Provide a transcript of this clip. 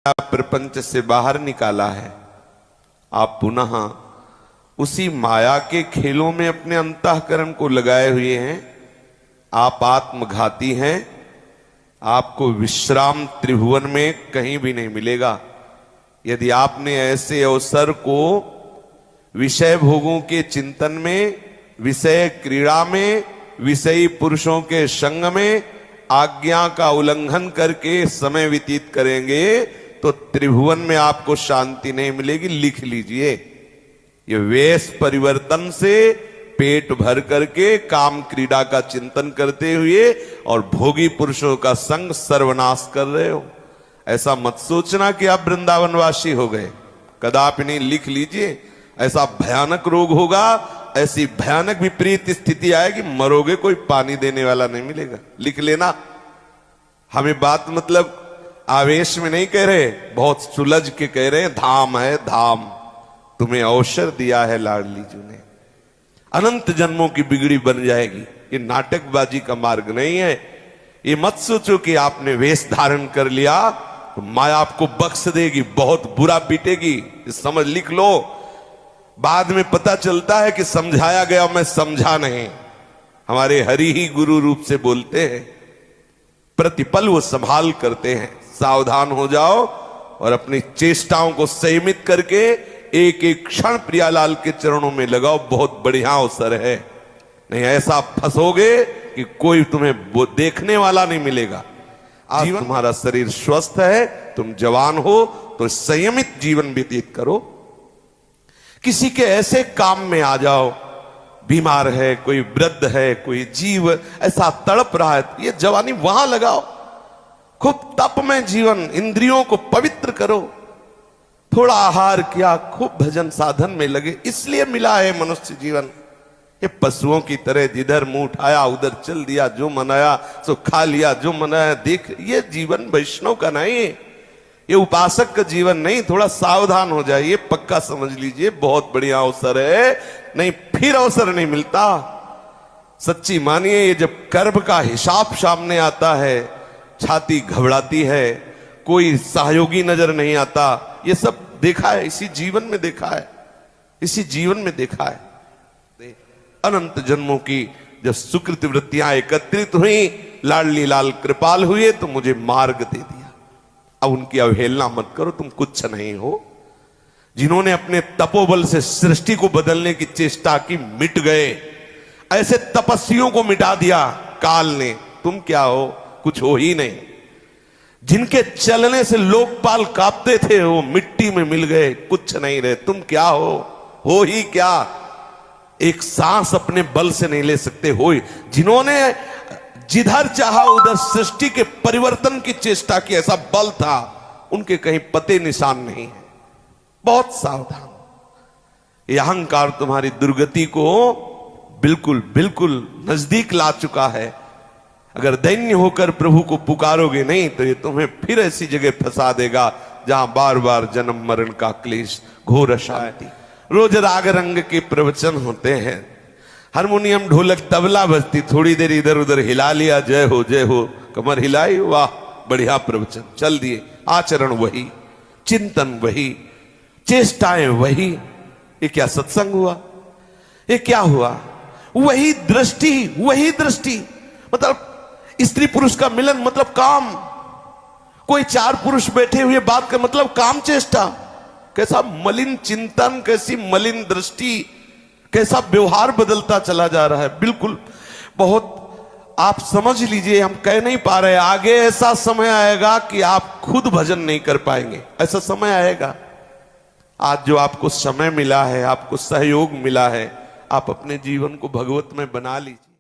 प्रपंच से बाहर निकाला है, आप पुनः उसी माया के खेलों में अपने अंतःकरण को लगाए हुए हैं। आप आत्मघाती हैं। आपको विश्राम त्रिभुवन में कहीं भी नहीं मिलेगा। यदि आपने ऐसे अवसर को विषय भोगों के चिंतन में, विषय क्रीड़ा में, विषयी पुरुषों के संग में आज्ञा का उल्लंघन करके समय व्यतीत करेंगे तो त्रिभुवन में आपको शांति नहीं मिलेगी। लिख लीजिए, ये वेश परिवर्तन से पेट भर करके काम क्रीड़ा का चिंतन करते हुए और भोगी पुरुषों का संग सर्वनाश कर रहे हो। ऐसा मत सोचना कि आप वृंदावनवासी हो गए, कदापि नहीं। लिख लीजिए, ऐसा भयानक रोग होगा, ऐसी भयानक विपरीत स्थिति आएगी, मरोगे, कोई पानी देने वाला नहीं मिलेगा। लिख लेना। हमें बात मतलब आवेश में नहीं कह रहे, बहुत सुलझ के कह रहे हैं। धाम है धाम, तुम्हें अवसर दिया है लाडली जी ने, अनंत जन्मों की बिगड़ी बन जाएगी। ये नाटकबाजी का मार्ग नहीं है। ये मत सोचो कि आपने वेश धारण कर लिया तो माया आपको बख्श देगी, बहुत बुरा पीटेगी। समझ, लिख लो। बाद में पता चलता है कि समझाया गया, मैं समझा नहीं। हमारे हरि ही गुरु रूप से बोलते हैं, प्रतिपल वो संभाल करते हैं। सावधान हो जाओ और अपनी चेष्टाओं को संयमित करके एक एक क्षण प्रियालाल के चरणों में लगाओ। बहुत बढ़िया अवसर है। नहीं ऐसा फंसोगे कि कोई तुम्हें देखने वाला नहीं मिलेगा। आज तुम्हारा शरीर स्वस्थ है, तुम जवान हो, तो संयमित जीवन व्यतीत करो। किसी के ऐसे काम में आ जाओ, बीमार है, कोई वृद्ध है, कोई जीव ऐसा तड़प रहा है, ये जवानी वहां लगाओ। खूब तप में जीवन, इंद्रियों को पवित्र करो। थोड़ा आहार किया, खूब भजन साधन में लगे। इसलिए मिला है मनुष्य जीवन। ये पशुओं की तरह जिधर मुंह उठाया उधर चल दिया, जो मनाया सो खा लिया, जो मनाया देख। ये जीवन वैष्णव का नहीं है, ये उपासक का जीवन नहीं। थोड़ा सावधान हो जाइए, पक्का समझ लीजिए। बहुत बढ़िया अवसर है, नहीं फिर अवसर नहीं मिलता। सच्ची मानिए, ये जब कर्म का हिसाब सामने आता है, छाती घबराती है, कोई सहयोगी नजर नहीं आता। ये सब देखा है, इसी जीवन में देखा है, इसी जीवन में देखा है। अनंत जन्मों की जब सुकृत वृत्तियां एकत्रित हुई, लाडली लाल कृपाल हुए तो मुझे मार्ग दे दिया। अब उनकी अवहेलना मत करो, तुम कुछ नहीं हो। जिन्होंने अपने तपोबल से सृष्टि को बदलने की चेष्टा की, मिट गए। ऐसे तपस्वियों को मिटा दिया काल ने। तुम क्या हो? कुछ हो ही नहीं। जिनके चलने से लोकपाल कांपते थे, वो मिट्टी में मिल गए, कुछ नहीं रहे। तुम क्या हो ही क्या? एक सांस अपने बल से नहीं ले सकते हो। जिन्होंने जिधर चाहा उधर सृष्टि के परिवर्तन की चेष्टा की, ऐसा बल था, उनके कहीं पते निशान नहीं है। बहुत सावधान। ये अहंकार तुम्हारी दुर्गति को बिल्कुल बिल्कुल नजदीक ला चुका है। अगर दैन्य होकर प्रभु को पुकारोगे नहीं तो ये तुम्हें फिर ऐसी जगह फंसा देगा जहां बार बार जन्म मरण का क्लेश, घोर अशांति। रोज राग रंग के प्रवचन होते हैं, हारमोनियम ढोलक तबला बजती, थोड़ी देर इधर उधर हिला लिया, जय हो जय हो, कमर हिलाई, वाह बढ़िया प्रवचन, चल दिए। आचरण वही, चिंतन वही, चेष्टाएं वही। ये क्या सत्संग हुआ? ये क्या हुआ? वही दृष्टि, वही दृष्टि। मतलब स्त्री पुरुष का मिलन मतलब काम। कोई चार पुरुष बैठे हुए बात का मतलब काम चेष्टा। कैसा मलिन चिंतन, कैसी मलिन दृष्टि, कैसा व्यवहार बदलता चला जा रहा है। बिल्कुल बहुत आप समझ लीजिए, हम कह नहीं पा रहे। आगे ऐसा समय आएगा कि आप खुद भजन नहीं कर पाएंगे, ऐसा समय आएगा। आज जो आपको समय मिला है, आपको सहयोग मिला है, आप अपने जीवन को भगवत में बना लीजिए।